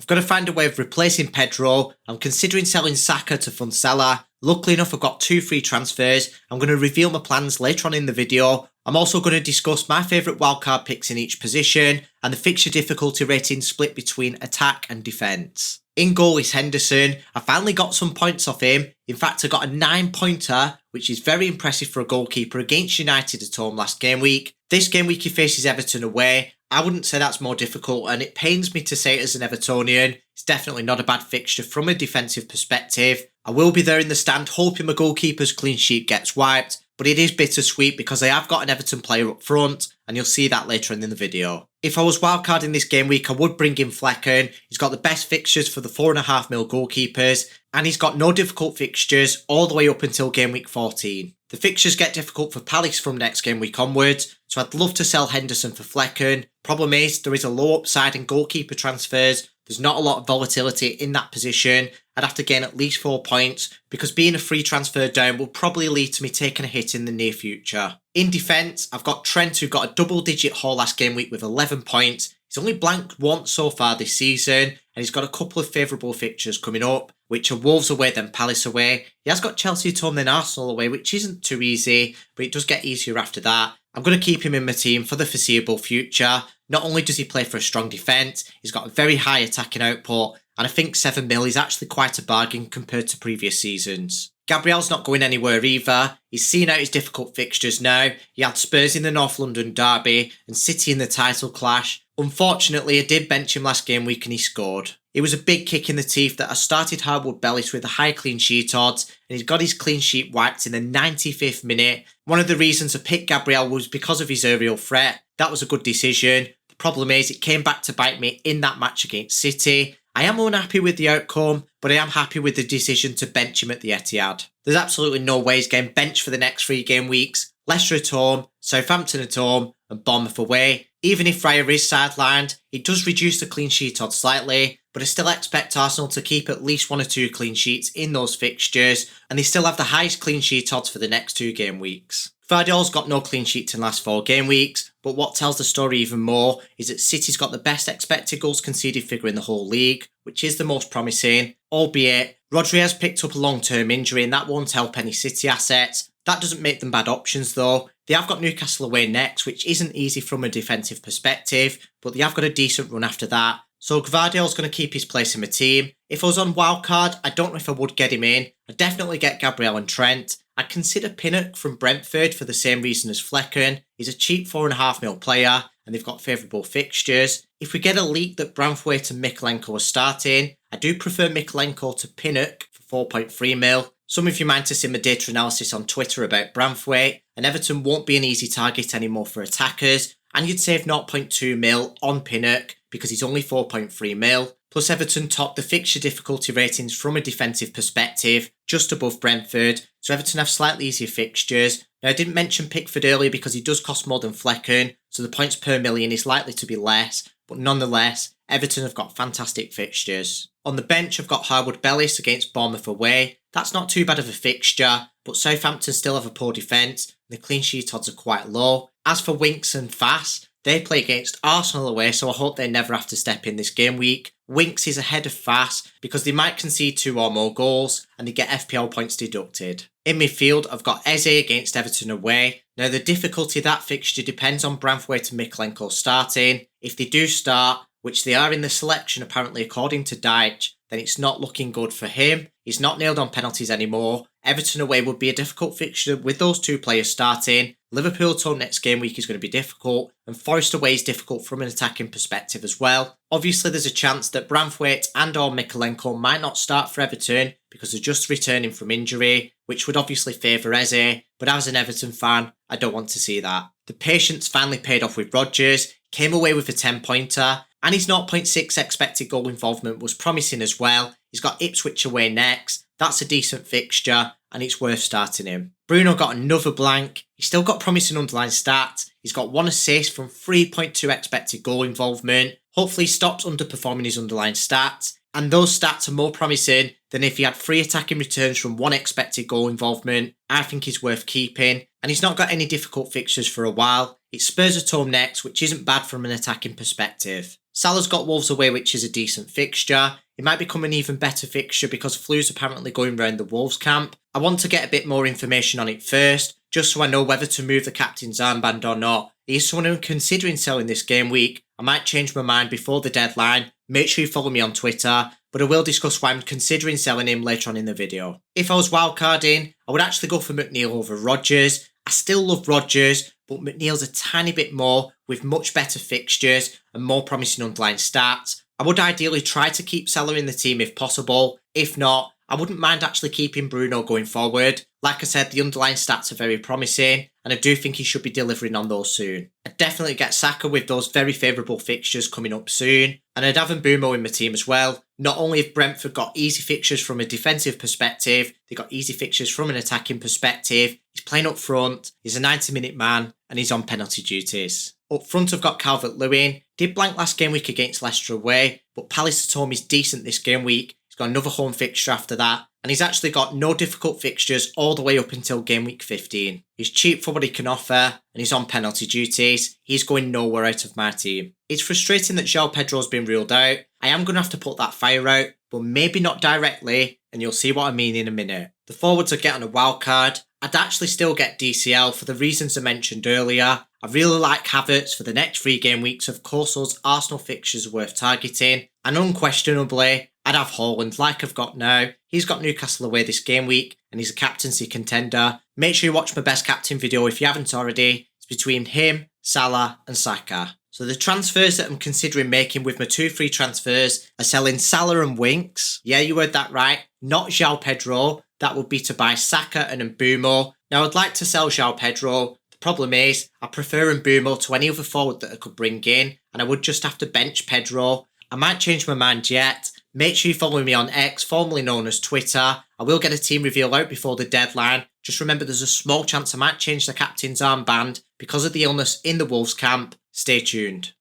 got to find a way of replacing Pedro. I'm considering selling Saka to fund Salah. Luckily enough, I've got 2 free transfers. I'm going to reveal my plans later on in the video. I'm also going to discuss my favourite wildcard picks in each position and the fixture difficulty rating split between attack and defence. In goal is Henderson. I finally got some points off him. In fact, I got a 9-pointer, which is very impressive for a goalkeeper against United at home last game week. This game week he faces Everton away. I wouldn't say that's more difficult, and it pains me to say it as an Evertonian. It's definitely not a bad fixture from a defensive perspective. I will be there in the stand hoping my goalkeeper's clean sheet gets wiped, but it is bittersweet because I have got an Everton player up front, and you'll see that later on in the video. If I was wildcarding this game week, I would bring in Flecken. He's got the best fixtures for the 4.5 mil goalkeepers, and he's got no difficult fixtures all the way up until game week 14. The fixtures get difficult for Palace from next game week onwards, so I'd love to sell Henderson for Flecken. Problem is, there is a low upside in goalkeeper transfers. There's not a lot of volatility in that position. I'd have to gain at least 4 points because being a free transfer down will probably lead to me taking a hit in the near future. In defence, I've got Trent who got a double-digit haul last game week with 11 points. He's only blanked once so far this season, and he's got a couple of favourable fixtures coming up, which are Wolves away then Palace away. He has got Chelsea at home then Arsenal away, which isn't too easy, but it does get easier after that. I'm going to keep him in my team for the foreseeable future. Not only does he play for a strong defence, he's got a very high attacking output, and I think 7 mil is actually quite a bargain compared to previous seasons. Gabriel's not going anywhere either. He's seen out his difficult fixtures now. He had Spurs in the North London derby and City in the title clash. Unfortunately, I did bench him last game week and he scored. It was a big kick in the teeth that I started Hardwood Bellis with a high clean sheet odds, and he's got his clean sheet wiped in the 95th minute. One of the reasons I picked Gabriel was because of his aerial threat. That was a good decision. The problem is it came back to bite me in that match against City. I am unhappy with the outcome, but I am happy with the decision to bench him at the Etihad. There's absolutely no way he's getting benched for the next 3 game weeks. Leicester at home, Southampton at home, and Bournemouth away. Even if Raya is sidelined, it does reduce the clean sheet odds slightly, but I still expect Arsenal to keep at least 1 or 2 clean sheets in those fixtures, and they still have the highest clean sheet odds for the next 2 game weeks. Guardiola's got no clean sheets in the last 4 game weeks, but what tells the story even more is that City's got the best expected goals conceded figure in the whole league, which is the most promising, albeit Rodri has picked up a long-term injury and that won't help any City assets. That doesn't make them bad options though. They have got Newcastle away next, which isn't easy from a defensive perspective, but they have got a decent run after that. So Gvardiol's going to keep his place in my team. If I was on wildcard, I don't know if I would get him in. I'd definitely get Gabriel and Trent. I'd consider Pinnock from Brentford for the same reason as Flecken. He's a cheap 4.5 mil player and they've got favourable fixtures. If we get a leak that Branthwaite and Mikalenko are starting, I do prefer Mikalenko to Pinnock for 4.3 mil. Some of you might have seen my data analysis on Twitter about Branthwaite, and Everton won't be an easy target anymore for attackers, and you'd save 0.2 mil on Pinnock because he's only 4.3 mil. Plus Everton top the fixture difficulty ratings from a defensive perspective, just above Brentford, so Everton have slightly easier fixtures. Now I didn't mention Pickford earlier because he does cost more than Flecken, so the points per million is likely to be less, but nonetheless, Everton have got fantastic fixtures. On the bench I've got Hardwood Bellis against Bournemouth away. That's not too bad of a fixture, but Southampton still have a poor defence, and the clean sheet odds are quite low. As for Winks and Fass, they play against Arsenal away, so I hope they never have to step in this game week. Winks is ahead of Fass because they might concede 2 or more goals and they get FPL points deducted. In midfield, I've got Eze against Everton away. Now the difficulty of that fixture depends on Branthwaite and Mikalenko starting. If they do start, which they are in the selection apparently according to Deitch, then it's not looking good for him. He's not nailed on penalties anymore. Everton away would be a difficult fixture with those 2 players starting. Liverpool at home next game week is going to be difficult, and Forest away is difficult from an attacking perspective as well. Obviously there's a chance that Branthwaite and or Mikalenko might not start for Everton because they're just returning from injury, which would obviously favour Eze, but as an Everton fan, I don't want to see that. The patience finally paid off with Rodgers, came away with a 10-pointer, and his 0.6 expected goal involvement was promising as well. He's got Ipswich away next. That's a decent fixture and it's worth starting him. Bruno got another blank. He's still got promising underlying stats. He's got 1 assist from 3.2 expected goal involvement. Hopefully he stops underperforming his underlying stats. And those stats are more promising than if he had 3 attacking returns from 1 expected goal involvement. I think he's worth keeping. And he's not got any difficult fixtures for a while. It's Spurs at home next, which isn't bad from an attacking perspective. Salah's got Wolves away, which is a decent fixture. It might become an even better fixture because Flu's apparently going round the Wolves camp. I want to get a bit more information on it first, just so I know whether to move the captain's armband or not. He's someone who I'm considering selling this game week. I might change my mind before the deadline. Make sure you follow me on Twitter, but I will discuss why I'm considering selling him later on in the video. If I was wildcarding, I would actually go for McNeil over Rodgers. I still love Rodgers, but McNeil's a tiny bit more with much better fixtures and more promising underlying stats. I would ideally try to keep Salah in the team if possible. If not, I wouldn't mind actually keeping Bruno going forward. Like I said, the underlying stats are very promising, and I do think he should be delivering on those soon. I'd definitely get Saka with those very favourable fixtures coming up soon, and I'd have Mbeumo in my team as well. Not only have Brentford got easy fixtures from a defensive perspective, they've got easy fixtures from an attacking perspective. He's playing up front, he's a 90-minute man, and he's on penalty duties. Up front I've got Calvert-Lewin. Did blank last game week against Leicester away, but Palace at home is decent this game week. He's got another home fixture after that, and he's actually got no difficult fixtures all the way up until game week 15. He's cheap for what he can offer, and he's on penalty duties. He's going nowhere out of my team. It's frustrating that João Pedro's been ruled out. I am going to have to put that fire out, but maybe not directly, and you'll see what I mean in a minute. The forwards are getting a wild card. I'd actually still get DCL for the reasons I mentioned earlier. I really like Havertz for the next 3 game weeks. Of course, those Arsenal fixtures are worth targeting. And unquestionably, I'd have Haaland like I've got now. He's got Newcastle away this game week, and he's a captaincy contender. Make sure you watch my best captain video if you haven't already. It's between him, Salah and Saka. So the transfers that I'm considering making with my 2 free transfers are selling Salah and Winks. Yeah, you heard that right. Not João Pedro. That would be to buy Saka and Mbeumo. Now, I'd like to sell João Pedro. The problem is, I prefer Mbeumo to any other forward that I could bring in, and I would just have to bench Pedro. I might change my mind yet. Make sure you follow me on X, formerly known as Twitter. I will get a team reveal out before the deadline. Just remember there's a small chance I might change the captain's armband because of the illness in the Wolves camp. Stay tuned.